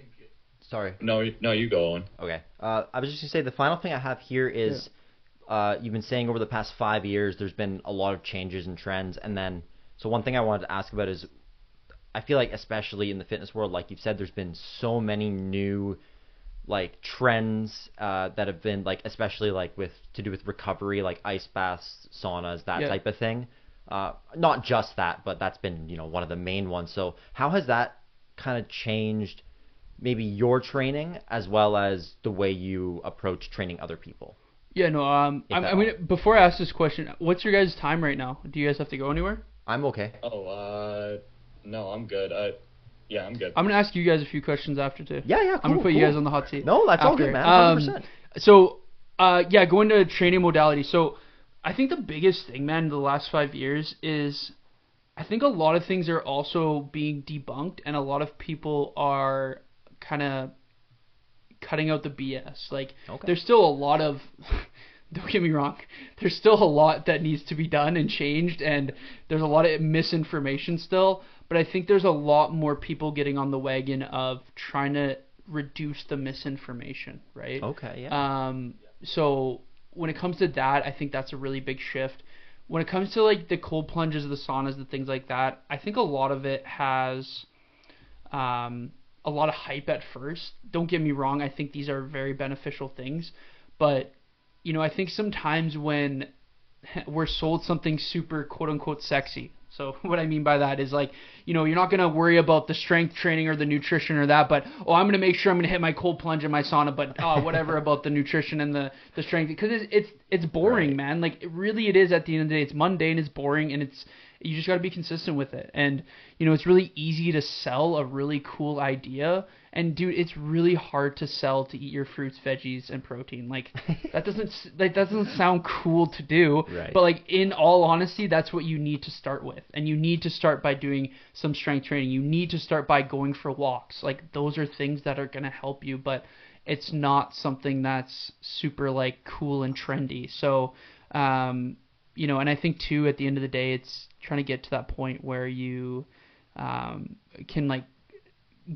sorry. No, you go on. Okay. I was just going to say the final thing I have here is you've been saying over the past 5 years there's been a lot of changes and trends, and then so one thing I wanted to ask about is I feel like especially in the fitness world, like you've said, there's been so many new like trends that have been like, especially like with to do with recovery, like ice baths, saunas, that type of thing. Not just that, but that's been, one of the main ones. So how has that kind of changed maybe your training as well as the way you approach training other people? Yeah, no, I mean, before I ask this question, what's your guys' time right now? Do you guys have to go anywhere? I'm okay. No, I'm good. Yeah, I'm good. I'm going to ask you guys a few questions after, too. Yeah, cool, I'm going to put you guys on the hot seat. No, that's all good, man. 100%. So, going to training modality. So, I think the biggest thing, man, in the last 5 years is I think a lot of things are also being debunked, and a lot of people are kind of cutting out the BS. Like, there's still a lot of... Don't get me wrong. There's still a lot that needs to be done and changed, and there's a lot of misinformation still. But I think there's a lot more people getting on the wagon of trying to reduce the misinformation, right? Okay, yeah. So when it comes to that, I think that's a really big shift. When it comes to like the cold plunges, the saunas, the things like that, I think a lot of it has a lot of hype at first. Don't get me wrong. I think these are very beneficial things, but I think sometimes when we're sold something super quote unquote sexy. So what I mean by that is like, you're not going to worry about the strength training or the nutrition or that, but, I'm going to make sure I'm going to hit my cold plunge in my sauna, but whatever about the nutrition and the strength, because it's boring, right, man. Like it is at the end of the day. It's mundane, it's boring, and you just got to be consistent with it. And, it's really easy to sell a really cool idea. And dude, it's really hard to sell to eat your fruits, veggies, and protein. Like that doesn't sound cool to do. Right. But like in all honesty, that's what you need to start with. And you need to start by doing some strength training. You need to start by going for walks. Like those are things that are gonna help you, but it's not something that's super like cool and trendy. So, and I think too, at the end of the day, it's trying to get to that point where you can like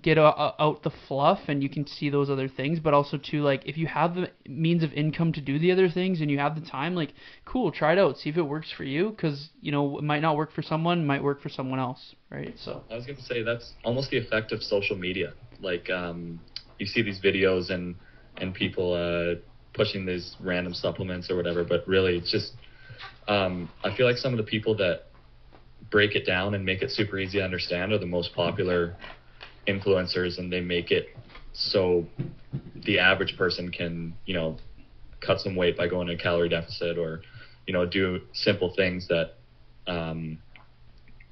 get out the fluff and you can see those other things, but also too, like if you have the means of income to do the other things and you have the time, like cool, try it out, see if it works for you, because it might not work for someone, it might work for someone else, right? So I was gonna say that's almost the effect of social media. Like you see these videos and people pushing these random supplements or whatever, but really it's just I feel like some of the people that break it down and make it super easy to understand are the most popular influencers, and they make it so the average person can cut some weight by going to a calorie deficit, or do simple things that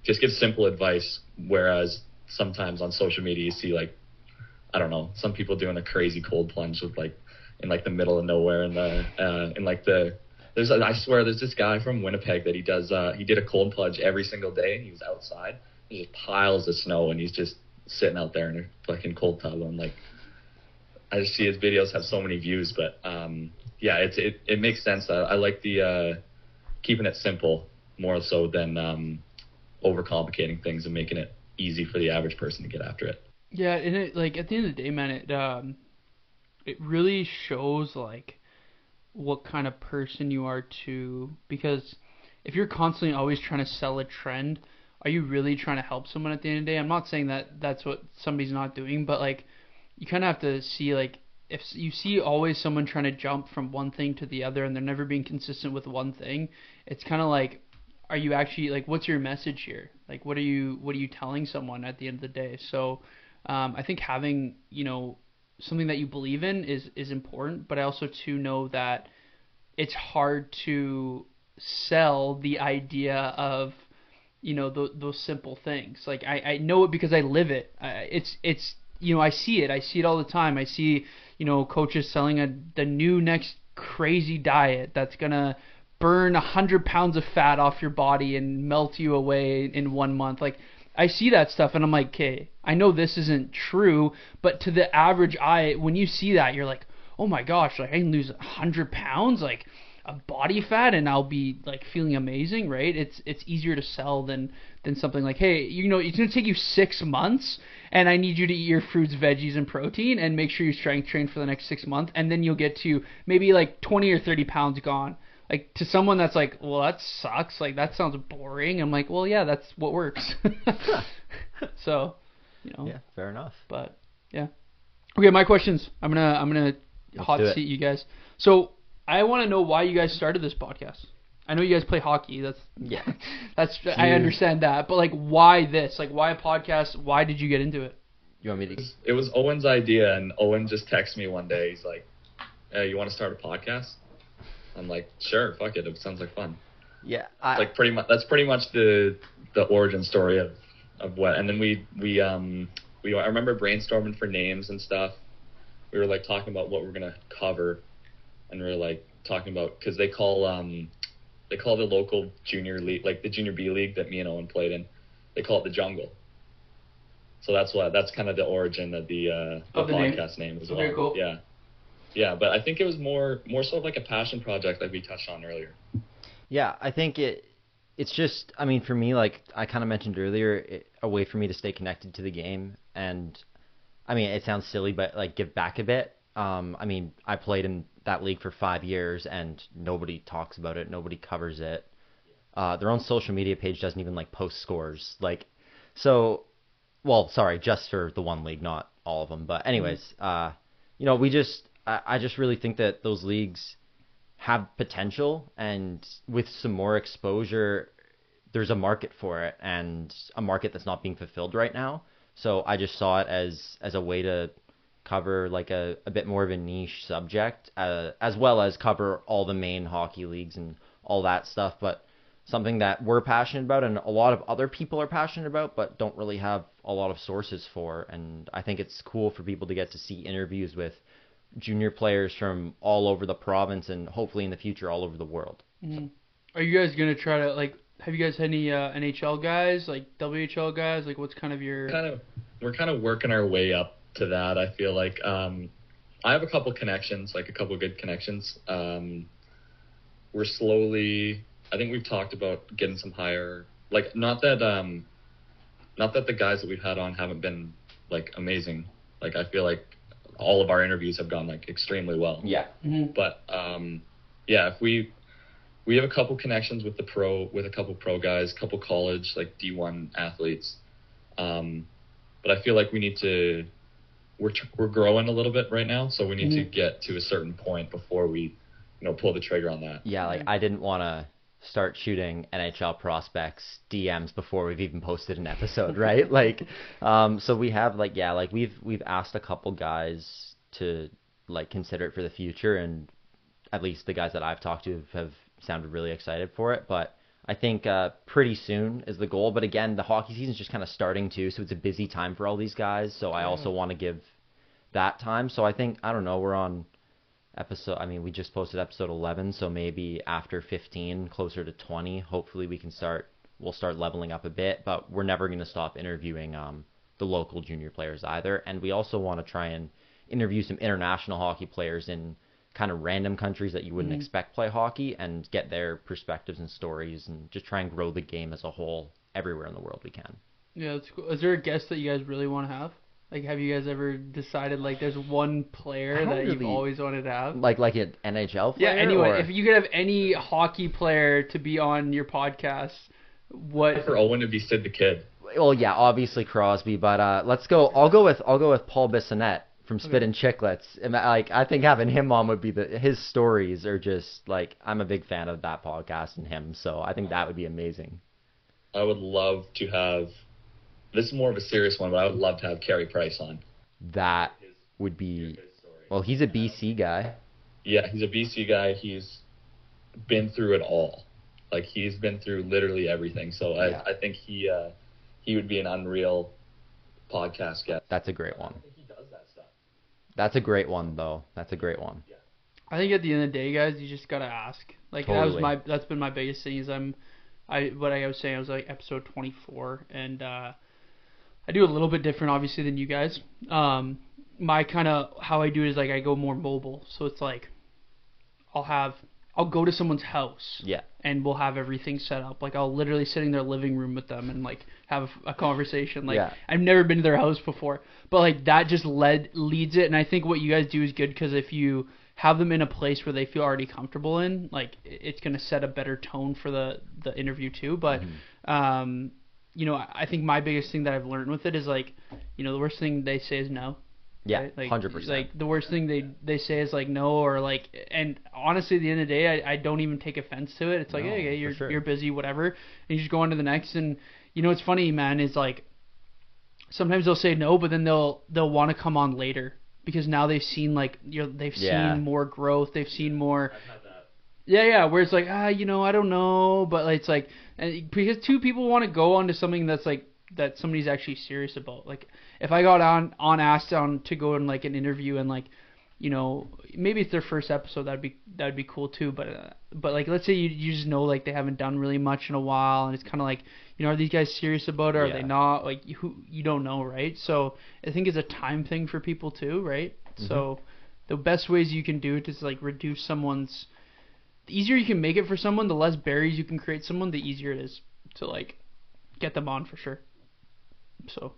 just give simple advice, whereas sometimes on social media you see like, I don't know, some people doing a crazy cold plunge with like in like the middle of nowhere and I swear there's this guy from Winnipeg that he did a cold plunge every single day, and he was outside, there's just piles of snow, and he's just sitting out there in a fucking cold tub. And like, I just see his videos have so many views, but it makes sense. I like the keeping it simple more so than overcomplicating things and making it easy for the average person to get after it. Yeah, and it, like at the end of the day, man, it really shows like what kind of person you are too, because if you're constantly always trying to sell a trend, are you really trying to help someone at the end of the day? I'm not saying that that's what somebody's not doing, but like you kind of have to see, like if you see always someone trying to jump from one thing to the other and they're never being consistent with one thing, it's kind of like, are you actually like, what's your message here? Like what are you telling someone at the end of the day? So I think having something that you believe in is important, but I also too know that it's hard to sell the idea of those simple things. Like I know it because I live it. It's I see it all the time. I see coaches selling the new next crazy diet that's gonna burn 100 pounds of fat off your body and melt you away in 1 month. Like I see that stuff and I'm like, okay, I know this isn't true, but to the average eye, when you see that, you're like, oh my gosh, like I can lose 100 pounds, like a body fat, and I'll be like feeling amazing, right? It's easier to sell than something like, hey, it's gonna take you 6 months, and I need you to eat your fruits, veggies, and protein, and make sure you strength train for the next 6 months, and then you'll get to maybe like 20 or 30 pounds gone. like to someone that's like, well, that sucks. Like that sounds boring. I'm like, well, yeah, that's what works. So, Yeah, fair enough. But yeah. Okay, my questions. I'm gonna hot seat you guys. So I want to know why you guys started this podcast. I know you guys play hockey. That's I understand that. But like, why this? Like, why a podcast? Why did you get into it? You want me to? It was Owen's idea, and Owen just texted me one day. He's like, "Hey, you want to start a podcast?" I'm like, "Sure, fuck it. It sounds like fun." Yeah, like pretty much. That's pretty much the origin story of what. And then we I remember brainstorming for names and stuff. We were like talking about what we're gonna cover, and we were like talking about because they call the local junior league, like the junior B league that me and Owen played in, they call it the Jungle. So that's kind of the origin of the podcast name as well. Very cool. Yeah, but I think it was more so of like a passion project like we touched on earlier. Yeah, I think it's just, I mean, for me, like I kind of mentioned earlier, a way for me to stay connected to the game. And I mean, it sounds silly, but like give back a bit. I mean, I played in that league for 5 years and nobody talks about it. Nobody covers it. Their own social media page doesn't even like post scores. Like, so, well, sorry, just for the one league, not all of them. But anyways, I just really think that those leagues have potential, and with some more exposure, there's a market for it, and a market that's not being fulfilled right now. So I just saw it as a way to cover like a bit more of a niche subject, as well as cover all the main hockey leagues and all that stuff, but something that we're passionate about and a lot of other people are passionate about but don't really have a lot of sources for. And I think it's cool for people to get to see interviews with junior players from all over the province and hopefully in the future all over the world. Mm-hmm. Are you guys going to try to, like, have you guys had any NHL guys, like WHL guys? Like, what's kind of your... We're kind of working our way up to that, I feel like. I have a couple connections, like a couple good connections. We're slowly... I think we've talked about getting some higher... Like, not that the guys that we've had on haven't been, like, amazing. Like, I feel like all of our interviews have gone, like, extremely well. Yeah. Mm-hmm. But, yeah, if we have a couple connections with a couple pro guys, couple college, like, D1 athletes. But I feel like we need to... We're growing a little bit right now, so we need to get to a certain point before we, pull the trigger on that. Yeah, like, I didn't want to start shooting NHL prospects DMs before we've even posted an episode, right? Like, so we have we've asked a couple guys to like consider it for the future, and at least the guys that I've talked to have sounded really excited for it. But I think pretty soon is the goal. But again, the hockey season's just kind of starting too, so it's a busy time for all these guys. So I also want to give that time. So I think, I don't know, we're on we just posted episode 11, so maybe after 15, closer to 20, hopefully we'll start leveling up a bit, but we're never going to stop interviewing the local junior players either. And we also want to try and interview some international hockey players in kind of random countries that you wouldn't expect play hockey and get their perspectives and stories and just try and grow the game as a whole everywhere in the world we can. Yeah, that's cool. Is there a guest that you guys really want to have? Like, have you guys ever decided, like, there's one player that you've always wanted to have? Like an NHL player? Yeah, anyway, if you could have any hockey player to be on your podcast, what... For Owen to be Sid the Kid. Well, yeah, obviously Crosby, but let's go. I'll go with Paul Bissonnette from Spit and Chicklets. And, like, I think having him on would be his stories are just, like, I'm a big fan of that podcast and him, so I think that would be amazing. I would love to have... This is more of a serious one, but I would love to have Carey Price on. That would be... Well, he's a BC guy. Yeah, he's a BC guy. He's been through it all. Like, he's been through literally everything. So yeah. I think he would be an unreal podcast guest. That's a great one. I think he does that stuff. That's a great one, though. That's a great one. Yeah. I think at the end of the day, guys, you just got to ask. Like, totally. That's been my biggest thing is what I was saying, I was like episode 24, and I do a little bit different, obviously, than you guys. My kind of, how I do it is, like, I go more mobile. So it's like, I'll go to someone's house. Yeah. And we'll have everything set up. Like, I'll literally sit in their living room with them and, like, have a conversation. Like, yeah. I've never been to their house before. But, like, that just leads it. And I think what you guys do is good because if you have them in a place where they feel already comfortable in, like it's going to set a better tone for the interview too. But I think my biggest thing that I've learned with it is like, the worst thing they say is no. Yeah, right? Like, 100%. Like the worst thing they say is like no, or like, and honestly, at the end of the day, I don't even take offense to it. It's like, No, hey, for sure. you're busy, whatever, and you just go on to the next. And what's funny, man, is like sometimes they'll say no, but then they'll want to come on later because now they've seen like they've seen more growth, they've seen more. I've had that. Yeah, where it's like, I don't know, but it's like, and because two people want to go on to something that's like that somebody's actually serious about. Like if I got asked to go in like an interview and like, maybe it's their first episode, that'd be cool too. But like let's say you just know like they haven't done really much in a while, and it's kind of like, are these guys serious about it? Are they not? Like you don't know, right? So I think it's a time thing for people too, right? Mm-hmm. So the best ways you can do it is like reduce someone's. The easier you can make it for someone, the less barriers you can create someone, the easier it is to like get them on for sure. So.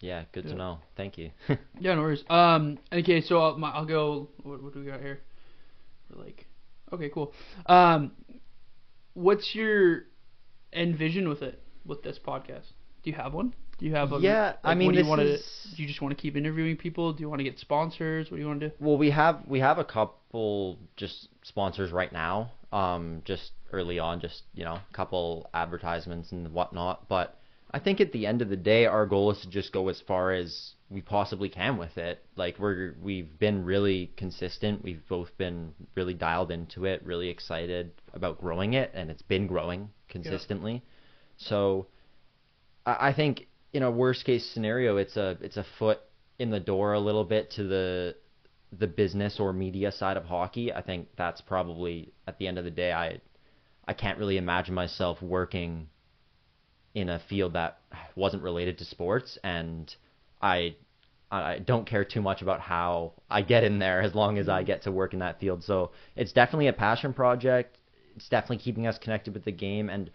Yeah, good to know. Thank you. Yeah, no worries. Okay, so I'll go. What do we got here? We're like, okay, cool. What's your end vision with this podcast? Do you have one? Do you have a? Yeah, like, I mean, do you do you just want to keep interviewing people? Do you want to get sponsors? What do you want to do? Well, we have a couple just sponsors right now. Just early on, just a couple advertisements and whatnot. But I think at the end of the day, our goal is to just go as far as we possibly can with it. Like we've been really consistent. We've both been really dialed into it, really excited about growing it, and it's been growing consistently. Yeah. So I think worst case scenario, it's a foot in the door a little bit to the business or media side of hockey. I think that's probably at the end of the day, I can't really imagine myself working in a field that wasn't related to sports, and I don't care too much about how I get in there as long as I get to work in that field. So it's definitely a passion project. It's definitely keeping us connected with the game, and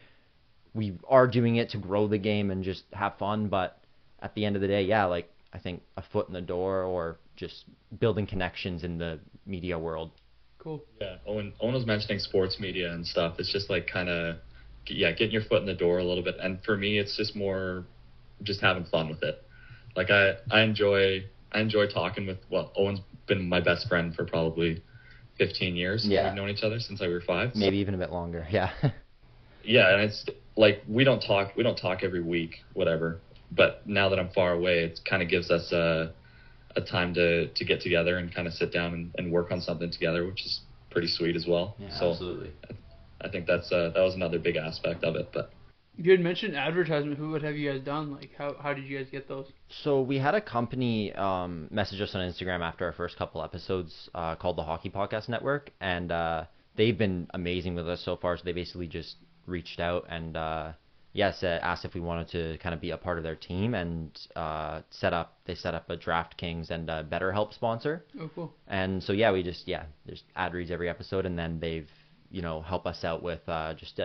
we are doing it to grow the game and just have fun. But at the end of the day, yeah, like I think a foot in the door or just building connections in the media world. Cool. Yeah, Owen was mentioning sports media and stuff. It's just like kind of, getting your foot in the door a little bit. And for me, it's just more just having fun with it. Like I enjoy talking with, Owen's been my best friend for probably 15 years. Yeah. We've known each other since we were 5. Maybe even a bit longer. Yeah. Yeah, and it's like we don't talk every week, whatever. But now that I'm far away, it kind of gives us a time to get together and kind of sit down and work on something together, which is pretty sweet as well. Yeah, so absolutely. I think that was another big aspect of it. But you had mentioned advertisement. What have you guys done? Like how did you guys get those? So we had a company message us on Instagram after our first couple episodes called the Hockey Podcast Network, and they've been amazing with us so far. So they basically just reached out and asked if we wanted to kind of be a part of their team, and set up a DraftKings and a BetterHelp sponsor. Oh, cool. And so there's ad reads every episode, and then they've help us out with just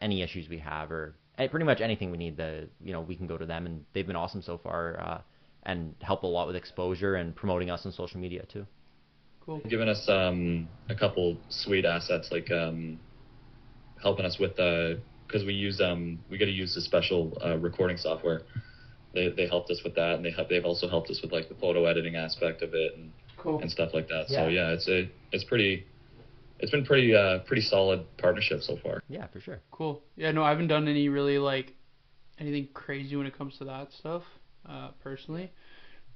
any issues we have or pretty much anything we need. We can go to them, and they've been awesome so far and help a lot with exposure and promoting us on social media too. Cool. Giving us a couple sweet assets, like helping us with because we got to use the special recording software. They helped us with that, and they've also helped us with like the photo editing aspect of it and cool. and stuff like that. Yeah. So it's been pretty solid partnership so far. Yeah, for sure. Cool. Yeah, no, I haven't done any really like anything crazy when it comes to that stuff personally.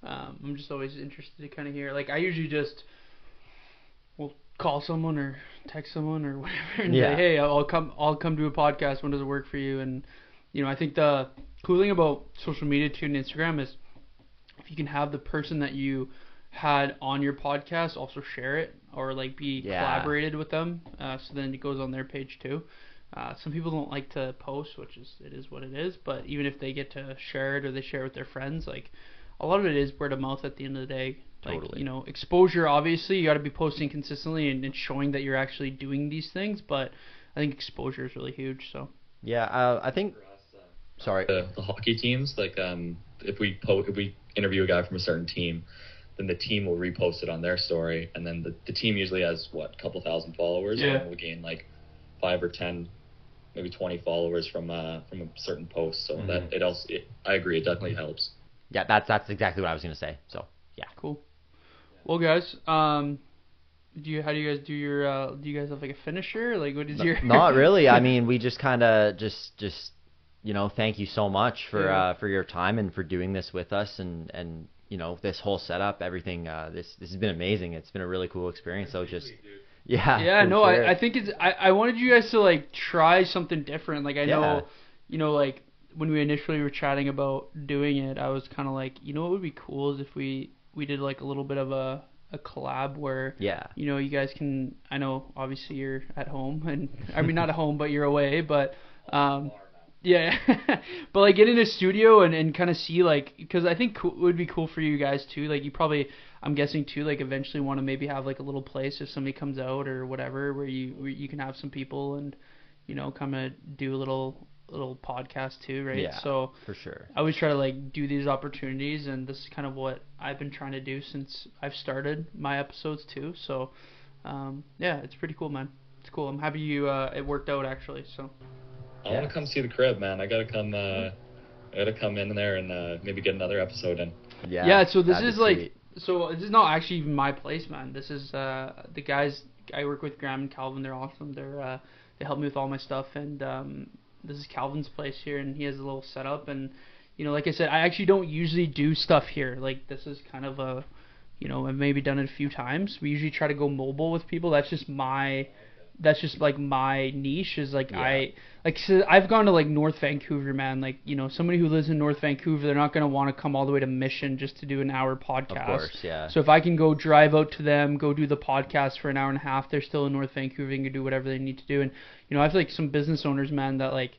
I'm just always interested to kind of hear. Like I usually just will call someone or text someone or whatever and say, hey, I'll come do a podcast. When does it work for you? And I think the cool thing about social media too and Instagram is if you can have the person that you had on your podcast also share it or like be collaborated with them, so then it goes on their page too. Some people don't like to post, which it is what it is, but even if they get to share it or they share it with their friends, like a lot of it is word of mouth at the end of the day. Like, totally. Exposure, obviously you got to be posting consistently and showing that you're actually doing these things, but I think exposure is really huge. So I think sorry, the hockey teams, like if we interview a guy from a certain team, then the team will repost it on their story, and then the team usually has a couple thousand followers, and we'll gain like 5 or 10, maybe 20 followers from a certain post. So that I agree, it definitely helps. Yeah, that's exactly what I was gonna say. So yeah, cool. Well, guys, how do you guys do your? Do you guys have like a finisher? Like, what is your? Not really. I mean, we just kind of just thank you so much for your time and for doing this with us, and this whole setup, everything. This has been amazing. It's been a really cool experience. So just yeah, no, sure. I think it's I wanted you guys to like try something different. Like I know, like when we initially were chatting about doing it, I was kind of like, what would be cool is if we did like a little bit of a collab where you guys can, I know obviously you're at home, and I mean not at home but you're away, but yeah but like get in a studio and kind of see, like, because I think it would be cool for you guys too, like you probably, I'm guessing too, like eventually want to maybe have like a little place if somebody comes out or whatever where you can have some people and kind of do a little podcast too, right? Yeah, so for sure. I always try to like do these opportunities, and this is kind of what I've been trying to do since I've started my episodes too. So it's pretty cool, man. It's cool. I'm happy it worked out actually. So I want to come see the crib, man. I gotta come in there and maybe get another episode in. Yeah. So this is like, so this is not actually even my place, man. This is the guys I work with, Graham and Calvin. They're awesome. They help me with all my stuff, and this is Calvin's place here, and he has a little setup. And like I said, I actually don't usually do stuff here. Like this is kind of a, I've maybe done it a few times. We usually try to go mobile with people. That's just like my niche, is like so I've gone to like North Vancouver, man. Like somebody who lives in North Vancouver, they're not going to want to come all the way to Mission just to do an hour podcast. Of course, yeah. So if I can go drive out to them, go do the podcast for an hour and a half, they're still in North Vancouver, they can do whatever they need to do. And I have like some business owners, man, that like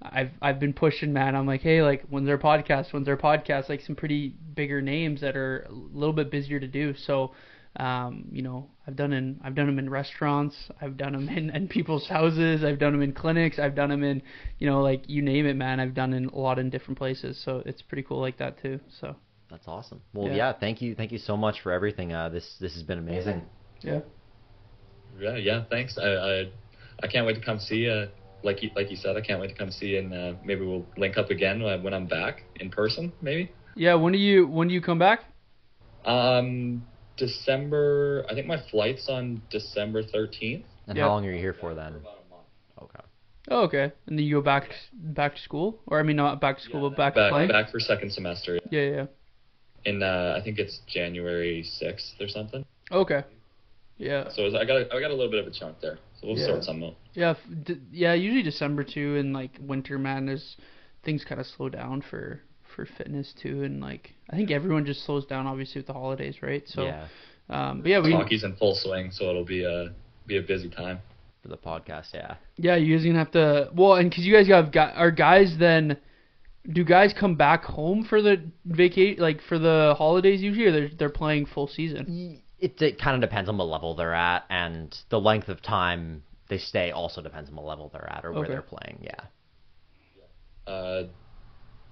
I've been pushing, man. I'm like, hey, like when's our podcast? Like some pretty bigger names that are a little bit busier to do. So I've done them in restaurants, I've done them in people's houses, I've done them in clinics, I've done them in, like you name it, man. I've done in a lot in different places, so it's pretty cool like that too. So that's awesome. Well, thank you so much for everything. This has been amazing. Yeah. Thanks. I can't wait to come see you. Like you said, I can't wait to come see you, and maybe we'll link up again when I'm back in person, maybe. Yeah. When do you come back? December, I think my flight's on December 13th. And how long are you here for then? For about a month. Okay. Oh, okay. And then you go back to school? Or I mean, not back to school, but back to play? Back for second semester. Yeah. And I think it's January 6th or something. Okay. Yeah. So I got a little bit of a chunk there. So we'll sort something out. Yeah, usually December too, and like winter, man, things kind of slow down for fitness too, and like I think everyone just slows down obviously with the holidays, right? So but yeah, hockey's in full swing, so it'll be a busy time for the podcast. Yeah, you guys are gonna have to, well, and because you guys are guys, then do guys come back home for the like for the holidays usually, or they're playing full season? It kind of depends on the level they're at, and the length of time they stay also depends on the level they're at or where they're playing.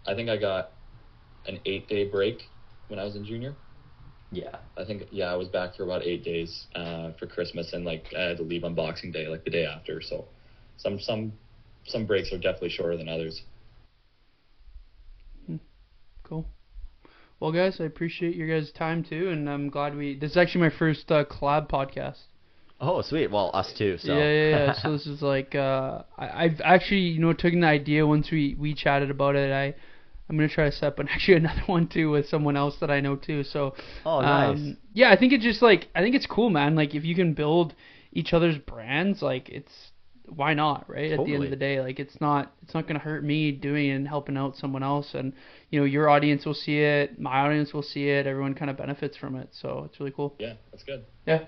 I think I got an 8-day break when I was in junior. Yeah. I think, I was back for about 8 days for Christmas, and like I had to leave on Boxing Day, like the day after. So some breaks are definitely shorter than others. Cool. Well, guys, I appreciate your guys' time too, and I'm glad this is actually my first collab podcast. Oh, sweet. Well, us too. So. Yeah. So this is like, I've actually, taken the idea once we chatted about it. I'm gonna try to set up another one too with someone else that I know too. So. Oh, nice. Yeah, I think it's just like, I think it's cool, man. Like if you can build each other's brands, like why not, right? Totally. At the end of the day, like it's not gonna hurt me doing it and helping out someone else, and your audience will see it, my audience will see it, everyone kind of benefits from it. So it's really cool. Yeah, that's good. Yeah.